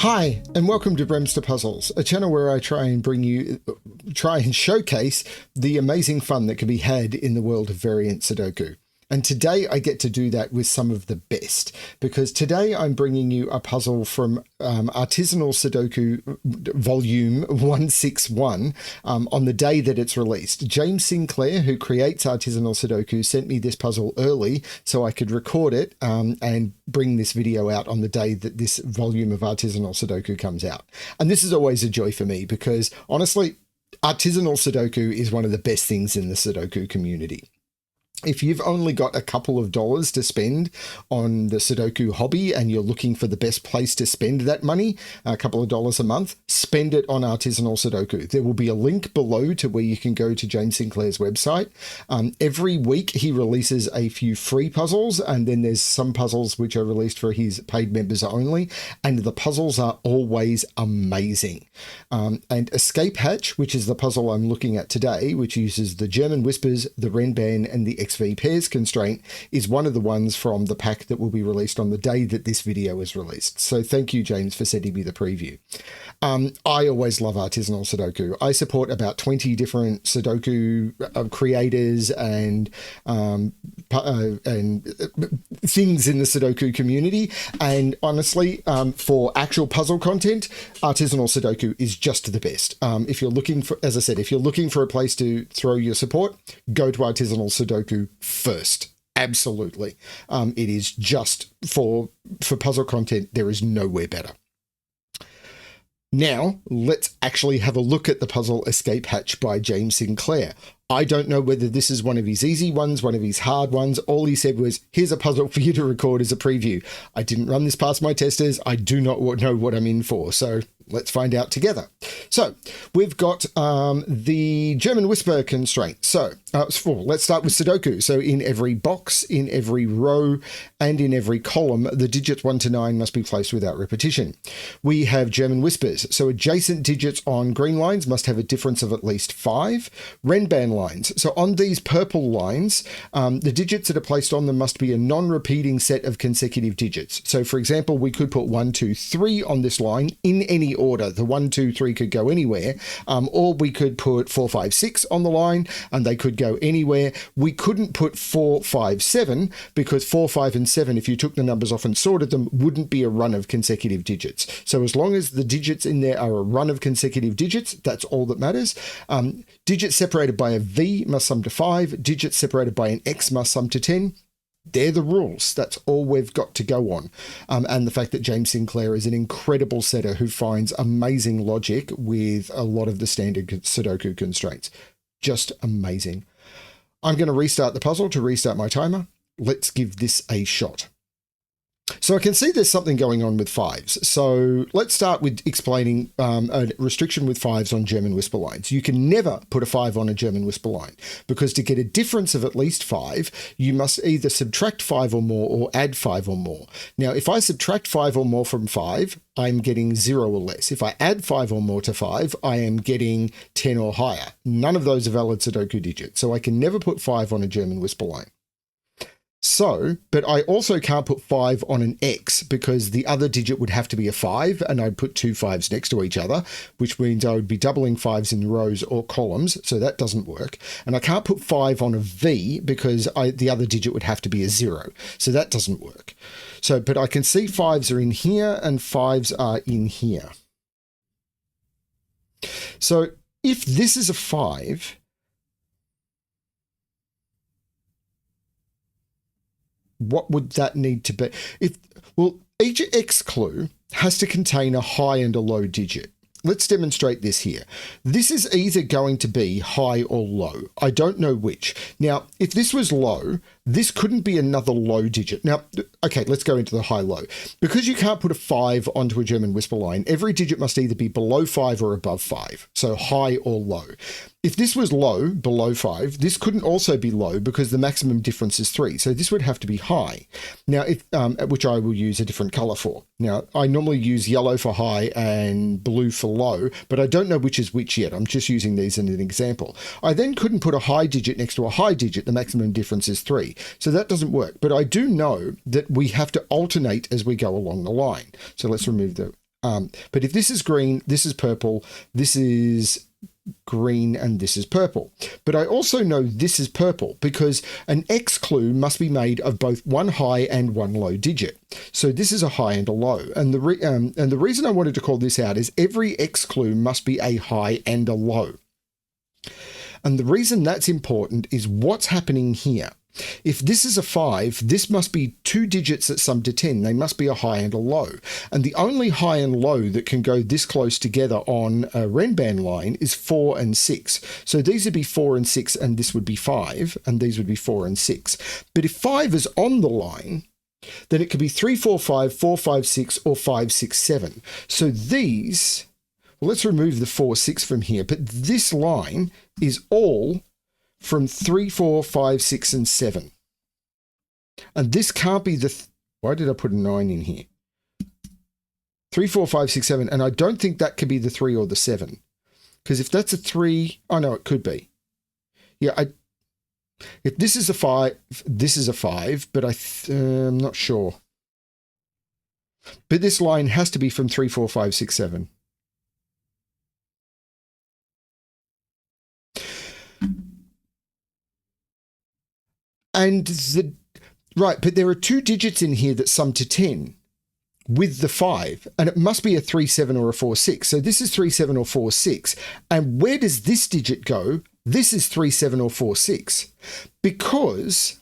Hi, and welcome to BremSter Puzzles, a channel where I try and showcase the amazing fun that can be had in the world of variant Sudoku. And today I get to do that with some of the best, because today I'm bringing you a puzzle from Artisanal Sudoku Volume 161 on the day that it's released. James Sinclair, who creates Artisanal Sudoku, sent me this puzzle early so I could record it and bring this video out on the day that this volume of Artisanal Sudoku comes out. And this is always a joy for me because, honestly, Artisanal Sudoku is one of the best things in the Sudoku community. If you've only got a couple of dollars to spend on the Sudoku hobby and you're looking for the best place to spend that money, a couple of dollars a month, spend it on Artisanal Sudoku. There will be a link below to where you can go to James Sinclair's website. Every week he releases a few free puzzles, and then there's some puzzles which are released for his paid members only, and the puzzles are always amazing. And Escape Hatch, which is the puzzle I'm looking at today, which uses the German Whispers, the Renban and the XV Pairs constraint, is one of the ones from the pack that will be released on the day that this video is released. So thank you, James, for sending me the preview. I always love Artisanal Sudoku. I support about 20 different Sudoku creators and things in the Sudoku community. And honestly, for actual puzzle content, Artisanal Sudoku is just the best. If you're looking for, as I said, if you're looking for a place to throw your support, go to Artisanal Sudoku first. Absolutely. It is just for puzzle content, there is nowhere better. Now, let's actually have a look at the puzzle Escape Hatch by James Sinclair. I don't know whether this is one of his easy ones, one of his hard ones. All he said was, here's a puzzle for you to record as a preview. I didn't run this past my testers. I do not know what I'm in for. So let's find out together. So we've got the German Whisper constraint. So let's start with Sudoku. So in every box, in every row, and in every column, the digits 1 to 9 must be placed without repetition. We have German Whispers. So adjacent digits on green lines must have a difference of at least 5. Renban lines. So on these purple lines, the digits that are placed on them must be a non-repeating set of consecutive digits. So for example, we could put 1, 2, 3 on this line in any order. The 1, 2, 3 could go anywhere, or we could put 4, 5, 6 on the line and they could go anywhere. We couldn't put 4, 5, 7 because 4, 5 and 7, if you took the numbers off and sorted them, wouldn't be a run of consecutive digits. So as long as the digits in there are a run of consecutive digits, that's all that matters. Digits separated by a V must sum to 5. Digits separated by an X must sum to 10. They're the rules. That's all we've got to go on. And the fact that James Sinclair is an incredible setter who finds amazing logic with a lot of the standard Sudoku constraints. Just amazing. I'm going to restart the puzzle to restart my timer. Let's give this a shot. So I can see there's something going on with 5s. So let's start with explaining a restriction with 5s on German Whisper lines. You can never put a 5 on a German Whisper line because to get a difference of at least 5, you must either subtract 5 or more or add 5 or more. Now, if I subtract 5 or more from 5, I'm getting 0 or less. If I add 5 or more to 5, I am getting 10 or higher. None of those are valid Sudoku digits. So I can never put 5 on a German Whisper line. So, but I also can't put 5 on an X because the other digit would have to be a 5 and I'd put 2 5s next to each other, which means I would be doubling 5s in rows or columns. So that doesn't work. And I can't put 5 on a V because the other digit would have to be a 0. So that doesn't work. So, but I can see 5s are in here and 5s are in here. So if this is a 5, what would that need to be? Each X clue has to contain a high and a low digit. Let's demonstrate this here. This is either going to be high or low. I don't know which. Now, if this was low, this couldn't be another low digit. Now, okay, let's go into the high-low. Because you can't put a 5 onto a German Whisper line, every digit must either be below 5 or above 5. So high or low. If this was low, below 5, this couldn't also be low because the maximum difference is 3. So this would have to be high. Now, which I will use a different color for. Now, I normally use yellow for high and blue for low, but I don't know which is which yet. I'm just using these as an example. I then couldn't put a high digit next to a high digit. The maximum difference is 3. So that doesn't work. But I do know that we have to alternate as we go along the line. So let's remove the But if this is green, this is purple, this is green, and this is purple. But I also know this is purple because an X clue must be made of both one high and one low digit. So this is a high and a low. And the reason I wanted to call this out is every X clue must be a high and a low. And the reason that's important is what's happening here. If this is a 5, this must be 2 digits that sum to 10. They must be a high and a low. And the only high and low that can go this close together on a Renban line is 4 and 6. So these would be 4 and 6, and this would be 5, and these would be 4 and 6. But if 5 is on the line, then it could be 3, 4, 5, 4, 5, 6, or 5, 6, 7. So these, well, let's remove the 4, 6 from here. But this line is all from 3, 4, 5, 6, and 7. And this can't be the... why did I put a 9 in here? 3, 4, 5, 6, 7. And I don't think that could be the 3 or the 7. Because if that's a 3... oh, no, it could be. Yeah, if this is a 5, this is a 5, but I'm not sure. But this line has to be from 3, 4, 5, 6, 7. And right, but there are 2 digits in here that sum to 10 with the 5, and it must be a 3, 7 or a 4, 6. So this is 3, 7 or 4, 6. And where does this digit go? This is 3, 7 or 4, 6. Because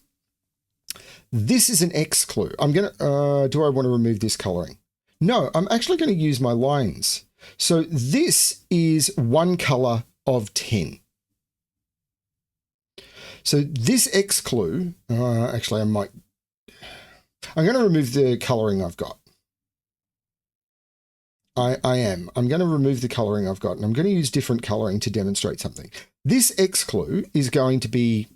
this is an X clue. I'm going to, do I want to remove this coloring? No, I'm actually going to use my lines. So this is one color of 10. So this X clue, actually I'm going to remove the coloring I've got. I'm going to remove the coloring I've got, and I'm going to use different coloring to demonstrate something. This X clue is going to be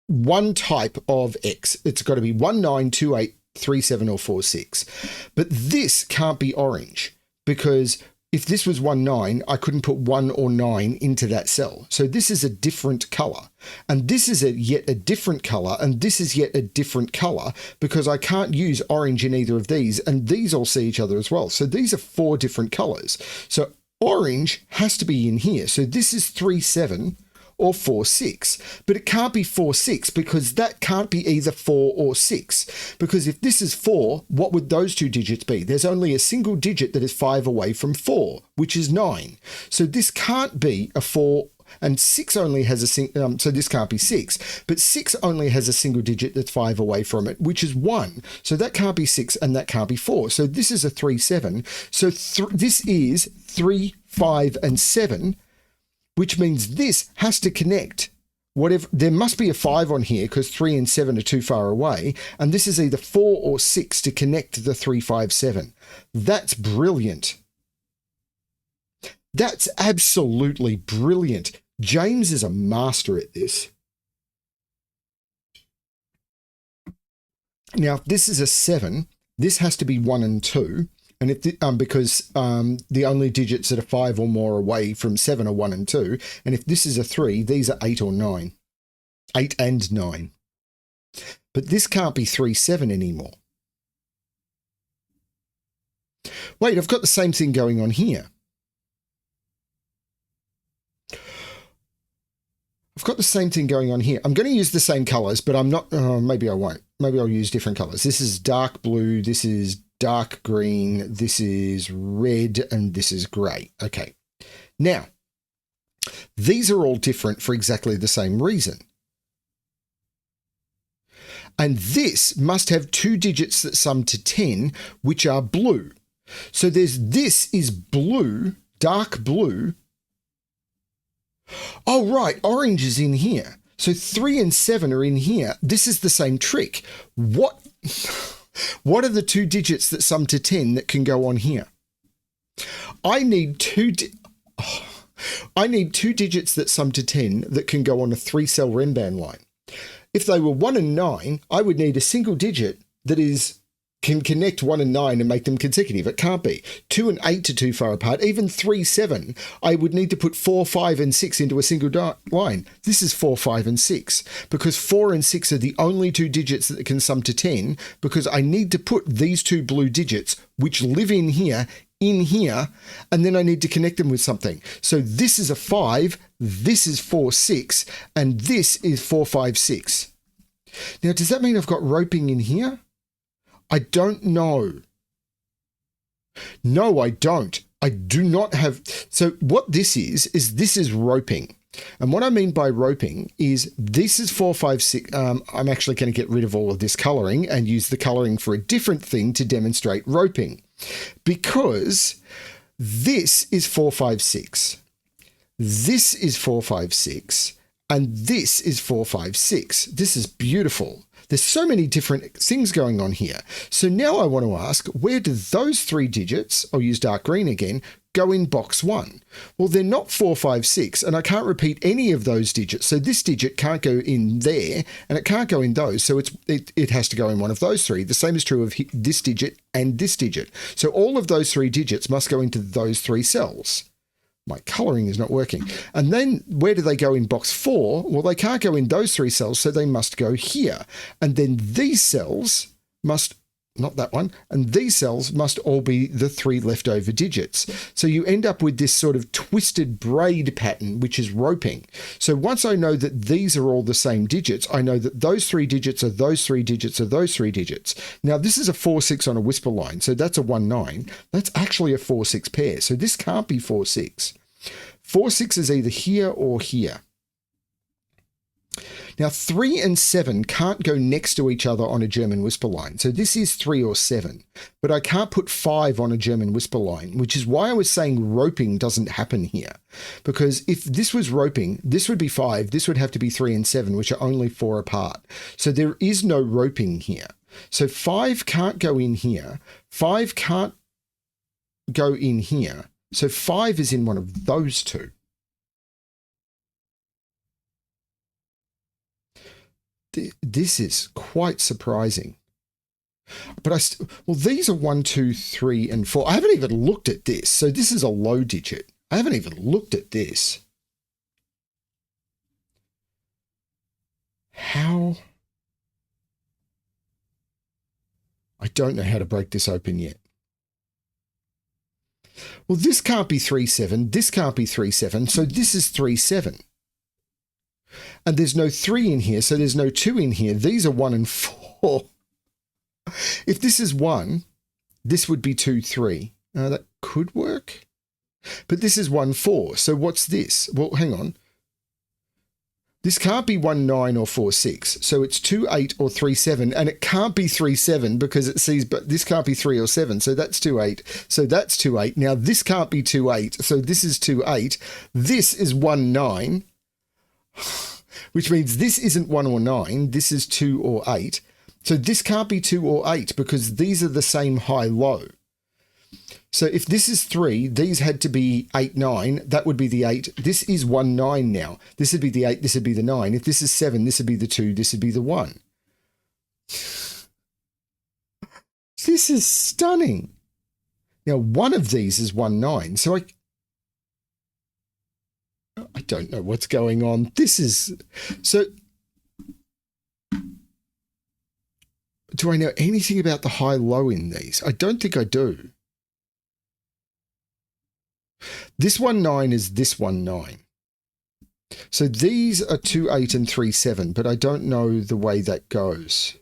one type of X. It's got to be 1, 9, 2, 8, 3, 7, or 4, 6. But this can't be orange because if this was 1, 9, I couldn't put 1 or 9 into that cell. So this is a different color. And this is yet a different color. And this is yet a different color because I can't use orange in either of these. And these all see each other as well. So these are 4 different colors. So orange has to be in here. So this is 3, 7 or 4, 6. But it can't be 4, 6 because that can't be either 4 or 6. Because if this is 4, what would those 2 digits be? There's only a single digit that is 5 away from 4, which is 9. So this can't be a 4, and 6 only has a so this can't be 6. But 6 only has a single digit that's 5 away from it, which is 1. So that can't be 6 and that can't be 4. So this is a 3, 7. So this is 3, 5, and 7. Which means this has to connect whatever. There must be a 5 on here because 3 and 7 are too far away. And this is either 4 or 6 to connect the 3, 5, 7. That's brilliant. That's absolutely brilliant. James is a master at this. Now, if this is a 7, this has to be 1 and 2. And if because the only digits that are 5 or more away from 7 are 1 and 2. And if this is a 3, these are 8 or 9. 8 and 9. But this can't be 3, 7 anymore. Wait, I've got the same thing going on here. I've got the same thing going on here. I'm going to use the same colors, but I'm not, maybe I won't. Maybe I'll use different colors. This is dark blue. This is dark green, this is red, and this is grey. Okay. Now, these are all different for exactly the same reason. And this must have 2 digits that sum to 10, which are blue. So this is blue, dark blue. Oh, right, orange is in here. So 3 and 7 are in here. This is the same trick. What are the 2 digits that sum to 10 that can go on here? I need 2 digits that sum to 10 that can go on a 3-cell Renban line. If they were 1 and 9, I would need a single digit that can connect 1 and 9 and make them consecutive. It can't be. 2 and 8 are too far apart. Even 3, 7, I would need to put 4, 5, and 6 into a single line. This is 4, 5, and 6 because 4 and 6 are the only 2 digits that can sum to 10 because I need to put these 2 blue digits, which live in here, in here, and then I need to connect them with something. So this is a 5, this is 4, 6, and this is 4, 5, 6. Now, does that mean I've got roping in here? I don't know. No, I don't. I do not have. So what this is roping. And what I mean by roping is this is 4, 5, 6. I'm actually going to get rid of all of this coloring and use the coloring for a different thing to demonstrate roping. Because this is 4, 5, 6. This is 4, 5, 6. And this is 4, 5, 6. This is beautiful. There's so many different things going on here. So now I want to ask, where do those 3 digits, I'll use dark green again, go in box 1? Well, they're not 4, 5, 6, and I can't repeat any of those digits. So this digit can't go in there, and it can't go in those. So it has to go in one of those 3. The same is true of this digit and this digit. So all of those 3 digits must go into those 3 cells. My coloring is not working. And then where do they go in box 4? Well, they can't go in those 3 cells, so they must go here. And then these cells must, not that one, and these cells must all be the 3 leftover digits. So you end up with this sort of twisted braid pattern, which is roping. So once I know that these are all the same digits, I know that those 3 digits are those 3 digits are those 3 digits. Now, this is a 4, 6 on a whisper line, so that's a 1, 9. That's actually a 4, 6 pair, so this can't be 4, 6. 4, 6 is either here or here. Now, 3 and 7 can't go next to each other on a German whisper line. So this is 3 or 7, but I can't put 5 on a German whisper line, which is why I was saying roping doesn't happen here. Because if this was roping, this would be 5, this would have to be 3 and 7, which are only 4 apart. So there is no roping here. So 5 can't go in here. 5 can't go in here. So 5 is in one of those 2. This is quite surprising. But well, these are 1, 2, 3, and 4. I haven't even looked at this. So this is a low digit. I haven't even looked at this. How? I don't know how to break this open yet. Well, this can't be 3, 7. This can't be 3, 7. So this is 3, 7. And there's no 3 in here, so there's no 2 in here. These are 1 and 4. If this is 1, this would be 2, 3. That could work. But this is 1, 4. So what's this? Well, hang on. This can't be 1, 9 or 4, 6. So it's 2, 8 or 3, 7. And it can't be 3, 7 because it sees, but this can't be 3 or 7. So that's 2, 8. So that's 2, 8. Now this can't be 2, 8. So this is 2, 8. This is 1, 9. Which means this isn't 1 or 9, this is 2 or 8. So this can't be 2 or 8 because these are the same high-low. So if this is 3, these had to be 8, 9, that would be the 8. This is 1, 9 now. This would be the 8, this would be the 9. If this is 7, this would be the 2, this would be the 1. This is stunning. Now, one of these is 1, 9, so I don't know what's going on. This is... So, do I know anything about the high-low in these? I don't think I do. This 1, 9 is this 1, 9. So these are 2, 8 and 3, 7, but I don't know the way that goes.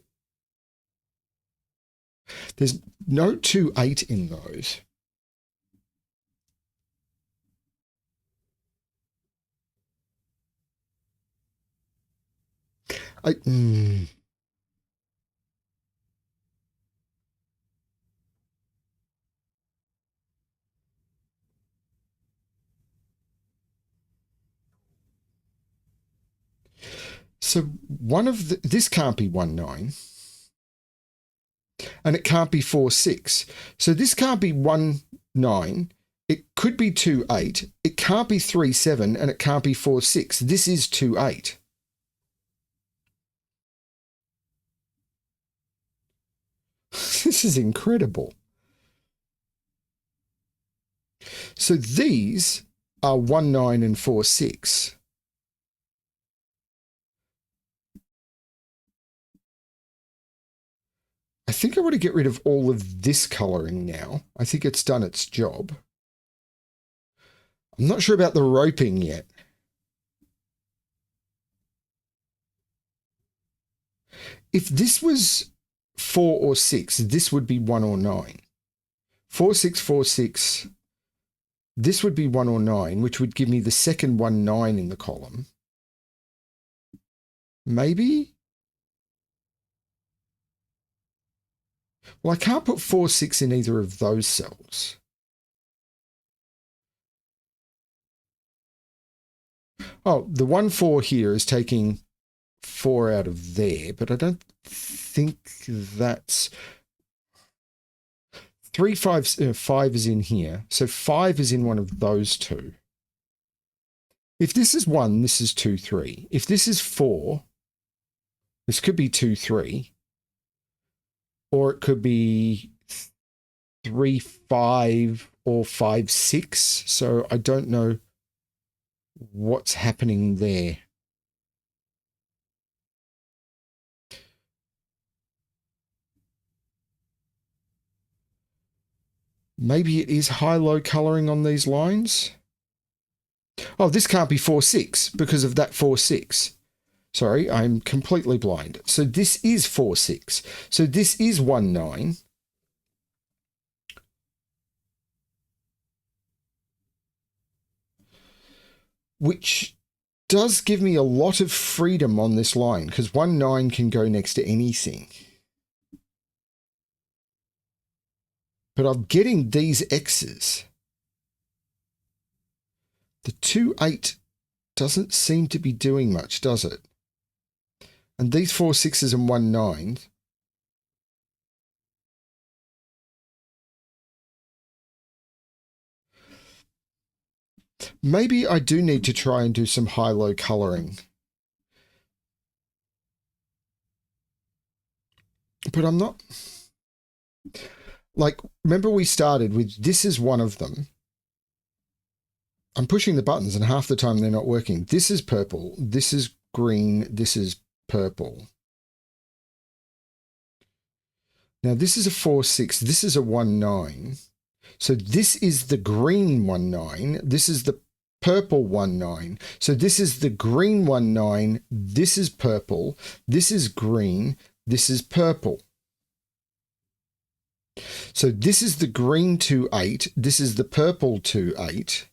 There's no 2, 8 in those. So one of this can't be 1, 9. And it can't be 4, 6. So this can't be 1, 9. It could be 2, 8. It can't be 3, 7. And it can't be 4, 6. This is 2, 8. This is incredible. So these are 1, 9 and 4, 6. I think I want to get rid of all of this colouring now. I think it's done its job. I'm not sure about the roping yet. If this was 4 or 6, this would be 1 or 9. 4, 6, 4, 6. This would be 1 or 9, which would give me the second 1, 9 in the column. Maybe? Well, I can't put 4, 6 in either of those cells. Oh, the 1, 4 here is taking 4 out of there, but I don't think that's... 3, 5, 5 is in here, so 5 is in one of those two. If this is 1, this is 2, 3. If this is 4, this could be 2, 3. Or it could be 3, 5 or 5, 6. So I don't know what's happening there. Maybe it is high-low colouring on these lines. Oh, this can't be 4, 6 because of that 4, 6. Sorry, I'm completely blind. So this is 4, 6. So this is 1, 9. Which does give me a lot of freedom on this line because 1, 9 can go next to anything. But I'm getting these X's. The 2, 8 doesn't seem to be doing much, does it? And these 4, 6s and 1, 9. Maybe I do need to try and do some high-low colouring. But I'm not... Like, remember we started with this is one of them. I'm pushing the buttons and half the time they're not working. This is purple. This is green. This is purple. Now this is a 4, 6. This is a 1, 9. So this is the green 1, 9. This is the purple 1, 9. So this is the green 1, 9. This is purple. This is green. This is purple. So this is the green 2, 8. This is the purple 2, 8.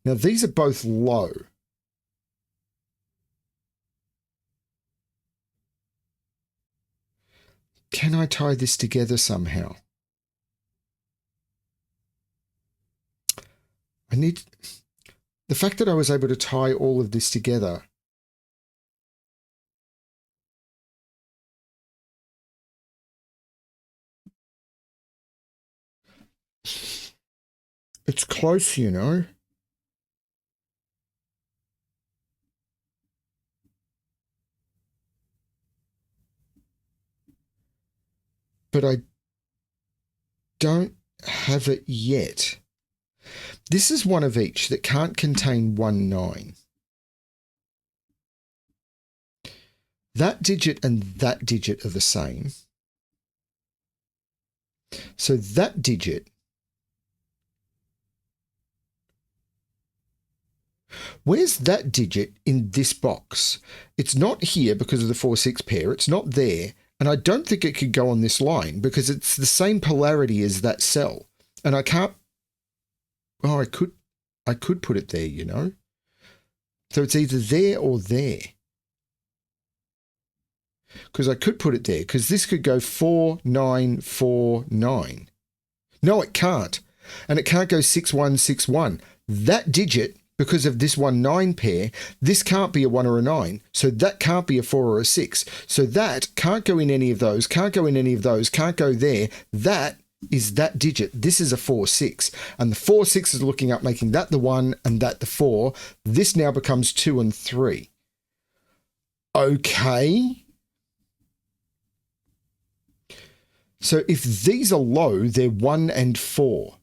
Now these are both low. Can I tie this together somehow? I need... The fact that I was able to tie all of this together. It's close, you know. But I don't have it yet. This is one of each that can't contain 1, 9. That digit and that digit are the same. So that digit... Where's that digit in this box? It's not here because of the 4, 6 pair. It's not there. And I don't think it could go on this line because it's the same polarity as that cell. And I can't... Oh, I could put it there, you know. So it's either there or there. Because I could put it there because this could go 4, 9, 4, 9. No, it can't. And it can't go 6, 1, 6, 1. That digit... Because of this 1, 9 pair, this can't be a 1 or a 9. So that can't be a 4 or a 6. So that can't go in any of those, can't go in any of those, can't go there. That is that digit. This is a 4, 6. And the 4, 6 is looking up, making that the 1 and that the 4. This now becomes 2 and 3. Okay. So if these are low, they're 1 and 4.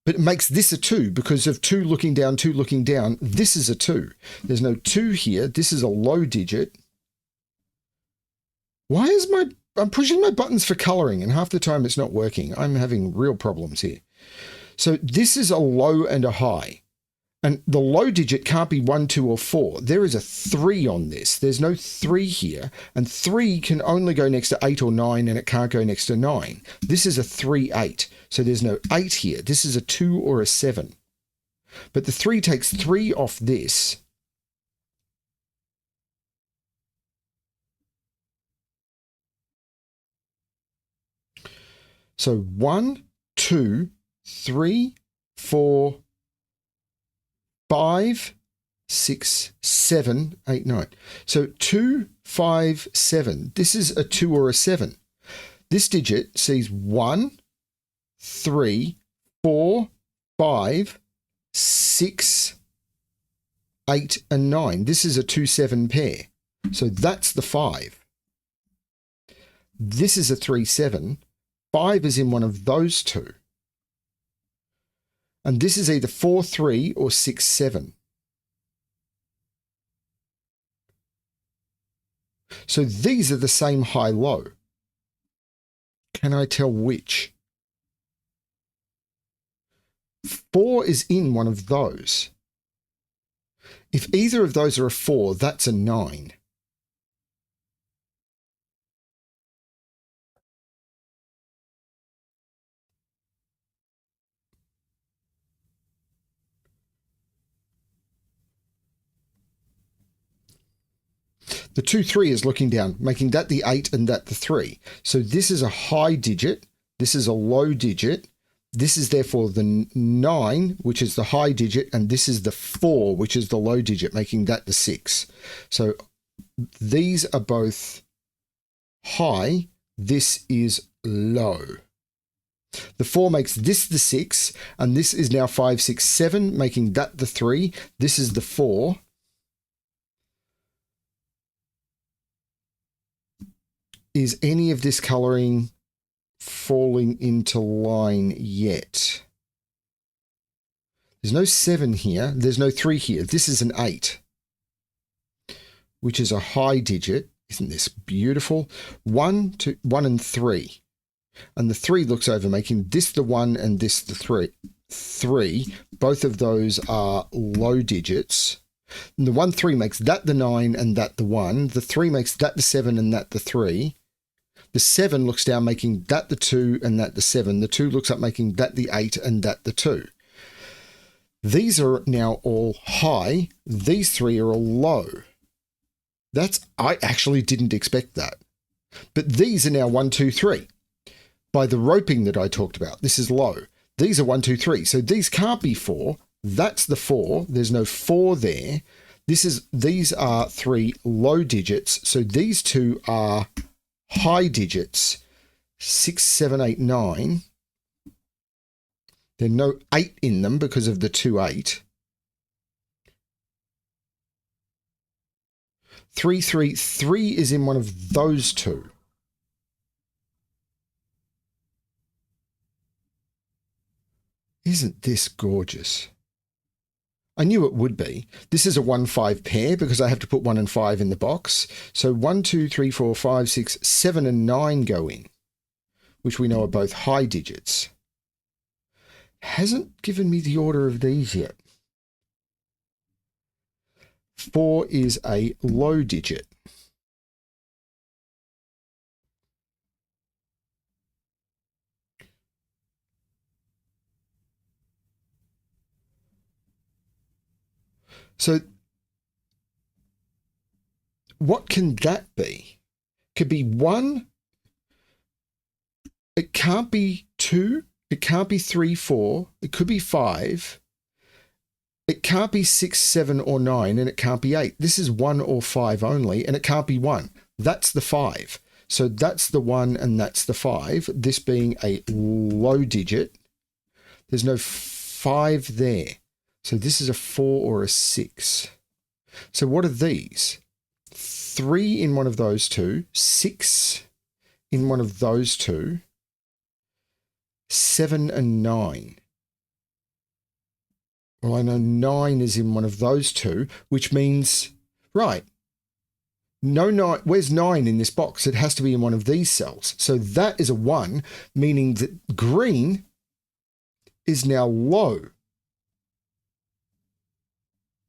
But it makes this a 2 because of 2 looking down, 2 looking down. This is a 2. There's no 2 here. This is a low digit. Why is I'm pushing my buttons for coloring and half the time it's not working. I'm having real problems here. So this is a low and a high. And the low digit can't be 1, 2, or 4. There is a 3 on this. There's no 3 here. And 3 can only go next to 8 or 9, and it can't go next to 9. This is a 3, 8. So there's no 8 here. This is a 2 or a 7. But the 3 takes 3 off this. So 1, 2, 3, 4, 5, 6, 7, 8, 9. So 2, 5, 7. This is a 2 or a 7. This digit sees 1, 3, 4, 5, 6, 8, and 9. This is a 2, 7 pair. So that's the 5. This is a 3, 7. 5 is in one of those two. And this is either 4, 3 or 6, 7. So these are the same high-low. Can I tell which? 4 is in one of those. If either of those are a 4, that's a 9. The 2, 3 is looking down, making that the 8 and that the 3. So this is a high digit. This is a low digit. This is therefore the 9, which is the high digit, and this is the 4, which is the low digit, making that the 6. So these are both high. This is low. The 4 makes this the 6, and this is now 5, 6, 7, making that the 3. This is the 4. Is any of this colouring falling into line yet? There's no 7 here. There's no 3 here. This is an 8, which is a high digit. Isn't this beautiful? 1, 2, 1 and 3. And the 3 looks over, making this the 1 and this the 3. 3. Both of those are low digits. And the 1, 3 makes that the 9 and that the 1. The 3 makes that the 7 and that the 3. The 7 looks down, making that the 2 and that the 7. The 2 looks up, making that the 8 and that the 2. These are now all high. These 3 are all low. I actually didn't expect that. But these are now 1, 2, 3. By the roping that I talked about, this is low. These are 1, 2, 3. So these can't be 4. That's the 4. There's no 4 there. These are 3 low digits. So these 2 are high digits, 6, 7, 8, 9. There are no 8 in them because of the 2, 8. 3, 3, 3 is in one of those two. Isn't this gorgeous? I knew it would be. This is a 1, 5 pair because I have to put 1 and 5 in the box. So 1, 2, 3, 4, 5, 6, 7 and 9 go in, which we know are both high digits. Hasn't given me the order of these yet. 4 is a low digit. So what can that be? Could be 1. It can't be 2. It can't be 3, 4. It could be 5. It can't be 6, 7, or 9, and it can't be 8. This is 1 or 5 only, and it can't be 1. That's the 5. So that's the 1 and that's the 5, this being a low digit. There's no 5 there. So this is a 4 or a 6. So what are these? 3 in one of those two, 6 in one of those two, 7 and 9. Well, I know 9 is in one of those two, which means, right, no 9, where's 9 in this box? It has to be in one of these cells. So that is a 1, meaning that green is now low.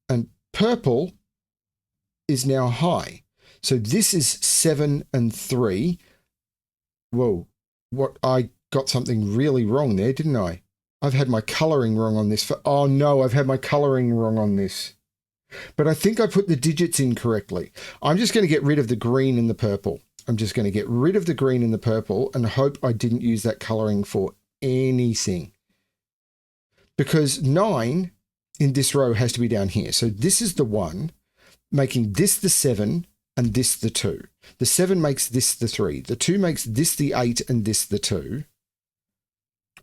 And purple is now high. So this is 7 and 3. Whoa, what, I got something really wrong there, didn't I? I've had my colouring wrong on this. Oh no, I've had my colouring wrong on this. But I think I put the digits in correctly. I'm just going to get rid of the green and the purple. I'm just going to get rid of the green and the purple and hope I didn't use that colouring for anything. Because 9 in this row has to be down here. So this is the 1, making this the 7 and this the 2. The 7 makes this the 3. The 2 makes this the 8 and this the 2.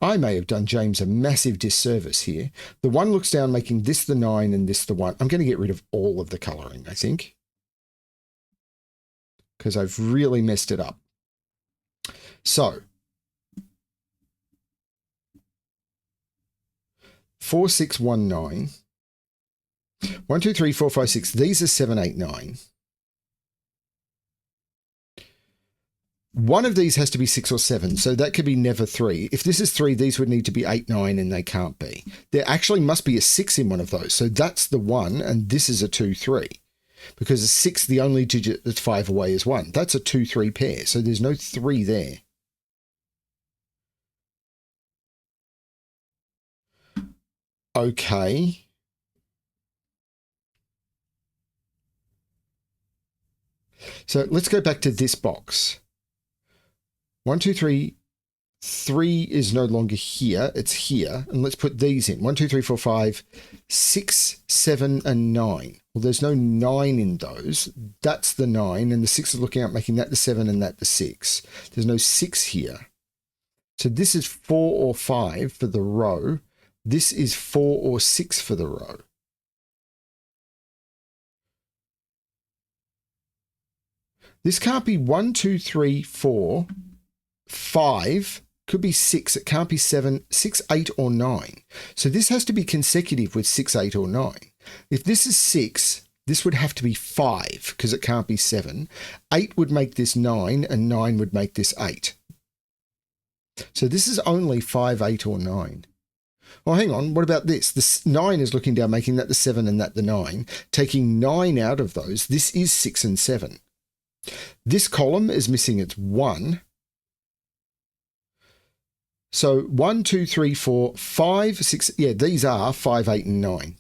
I may have done James a massive disservice here. The 1 looks down, making this the 9 and this the 1. I'm going to get rid of all of the colouring, I think, because I've really messed it up. So 4, 6, 1, 9. 1, 2, 3, 4, 5, 6. These are 7, 8, 9. One of these has to be 6 or 7, so that could be never 3. If this is 3, these would need to be 8, 9, and they can't be. There actually must be a 6 in one of those, so that's the 1, and this is a 2, 3. Because a 6, the only digit that's 5 away is 1. That's a 2, 3 pair, so there's no 3 there. Okay. So let's go back to this box. 1, 2, 3. 3 is no longer here. It's here. And let's put these in. 1, 2, 3, 4, 5, 6, 7, and 9. Well, there's no 9 in those. That's the 9. And the 6 is looking out, making that the 7 and that the 6. There's no 6 here. So this is 4 or 5 for the row. This is 4 or 6 for the row. This can't be 1, 2, 3, 4, 5. Could be 6. It can't be 7, 6, 8, or 9. So this has to be consecutive with 6, 8, or 9. If this is 6, this would have to be 5 because it can't be 7. 8 would make this 9 and 9 would make this 8. So this is only 5, 8, or 9. Well, hang on. What about this? This 9 is looking down, making that the 7 and that the 9. Taking 9 out of those, this is 6 and 7. This column is missing its 1. So 1, 2, 3, 4, 5, 6. Yeah, these are 5, 8, and 9.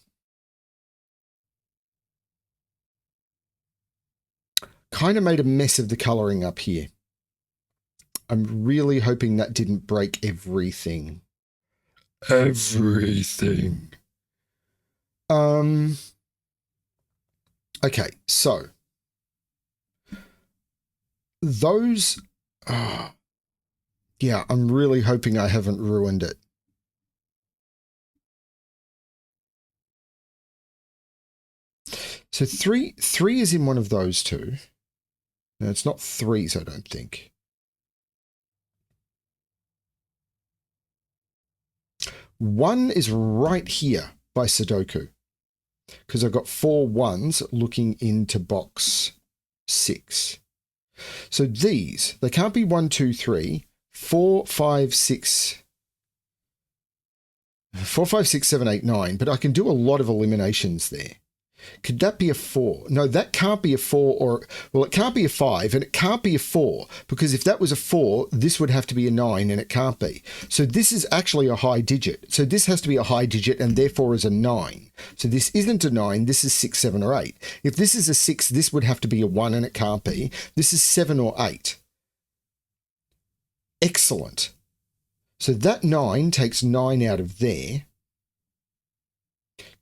Kind of made a mess of the colouring up here. I'm really hoping that didn't break everything. Everything. Okay, so those, yeah, I'm really hoping I haven't ruined it. So three is in one of those two. No, it's not 3s, I don't think. One is right here by Sudoku because I've got 4 1s looking into box 6. So these, they can't be 1, 2, 3, 4, 5, 6, 4, 5, 6, 7, 8, 9, but I can do a lot of eliminations there. Could that be a 4? No, that can't be a 4 or, well, it can't be a 5 and it can't be a 4 because if that was a 4, this would have to be a 9 and it can't be. So this is actually a high digit. So this has to be a high digit and therefore is a 9. So this isn't a 9, this is 6, 7, or 8. If this is a 6, this would have to be a 1 and it can't be. This is 7 or 8. Excellent. So that 9 takes 9 out of there.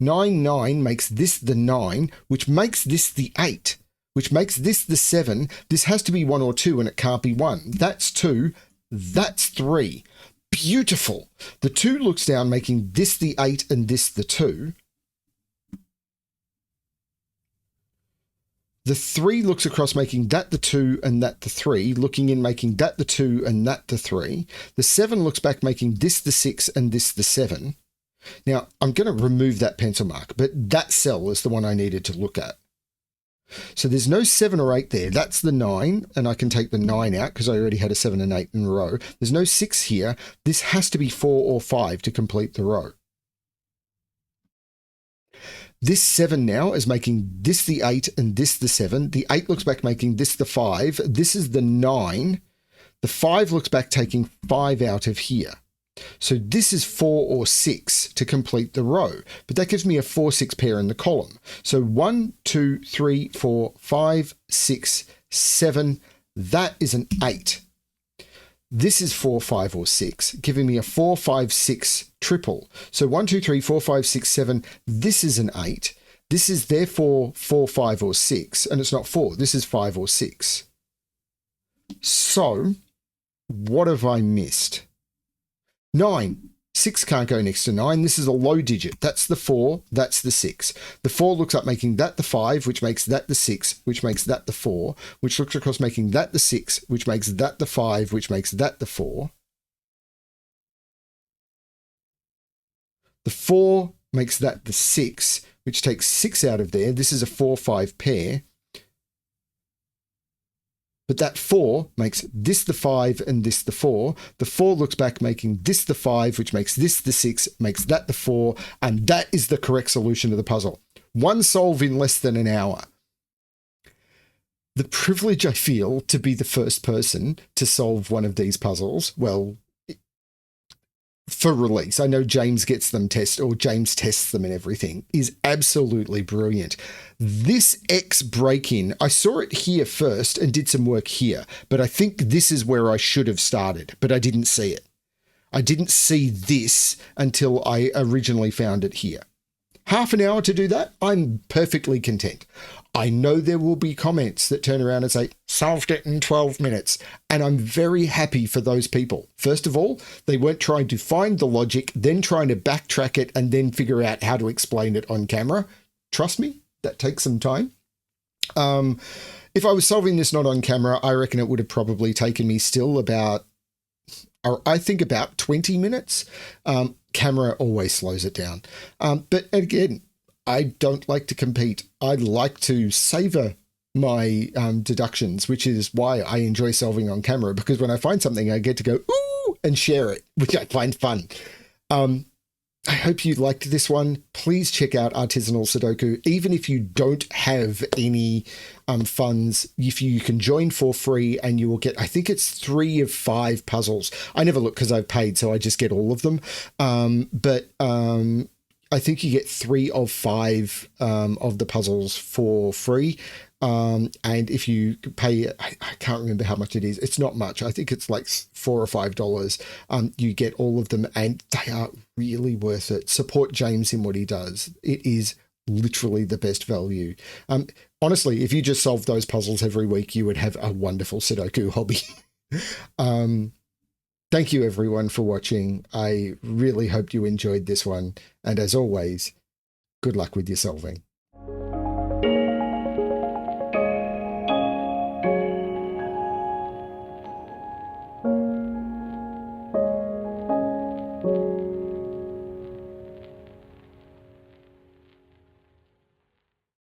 9, 9 makes this the 9, which makes this the 8, which makes this the 7. This has to be 1 or 2 and it can't be 1. That's 2. That's 3. Beautiful. The 2 looks down, making this the 8 and this the 2. The 3 looks across, making that the 2 and that the 3, looking in, making that the 2 and that the 3. The 7 looks back, making this the 6 and this the 7. Now, I'm going to remove that pencil mark, but that cell is the one I needed to look at. So there's no 7 or 8 there. That's the 9, and I can take the 9 out because I already had a 7 and 8 in a row. There's no 6 here. This has to be 4 or 5 to complete the row. This 7 now is making this the 8 and this the 7. The 8 looks back, making this the 5. This is the 9. The 5 looks back, taking 5 out of here. So this is 4 or 6 to complete the row, but that gives me a 4-6 pair in the column. So 1, 2, 3, 4, 5, 6, 7. That is an 8. This is 4, 5, or 6, giving me a 4, 5, 6 triple. So 1, 2, 3, 4, 5, 6, 7. This is an 8. This is therefore 4, 5, or 6, and it's not 4. This is 5 or 6. So what have I missed? 9. 6 can't go next to 9. This is a low digit. That's the 4. That's the 6. The 4 looks up, making that the 5, which makes that the 6, which makes that the 4, which looks across, making that the 6, which makes that the 5, which makes that the 4. The 4 makes that the 6, which takes 6 out of there. This is a 4-5 pair. But that 4 makes this the 5 and this the 4. The 4 looks back, making this the 5, which makes this the 6, makes that the 4. And that is the correct solution to the puzzle. One solve in less than an hour. The privilege I feel to be the first person to solve one of these puzzles, well, for release, I know James gets them James tests them and everything, is absolutely brilliant. This X break-in, I saw it here first and did some work here, but I think this is where I should have started, but I didn't see it. I didn't see this until I originally found it here. Half an hour to do that, I'm perfectly content. I know there will be comments that turn around and say, solved it in 12 minutes. And I'm very happy for those people. First of all, they weren't trying to find the logic, then trying to backtrack it and then figure out how to explain it on camera. Trust me, that takes some time. If I was solving this not on camera, I reckon it would have probably taken me still about 20 minutes. Camera always slows it down. But again, I don't like to compete. I like to savor my deductions, which is why I enjoy solving on camera, because when I find something, I get to go, ooh, and share it, which I find fun. I hope you liked this one. Please check out Artisanal Sudoku. Even if you don't have any funds, if you can join for free and you will get, I think it's 3 of 5 puzzles. I never look because I've paid, so I just get all of them. But I think you get 3 of 5 of the puzzles for free. And if you pay, I can't remember how much it is. It's not much. I think it's like $4 or $5. You get all of them and they are really worth it. Support James in what he does. It is literally the best value. Honestly, if you just solved those puzzles every week, you would have a wonderful Sudoku hobby. Thank you everyone for watching. I really hope you enjoyed this one. And as always, good luck with your solving.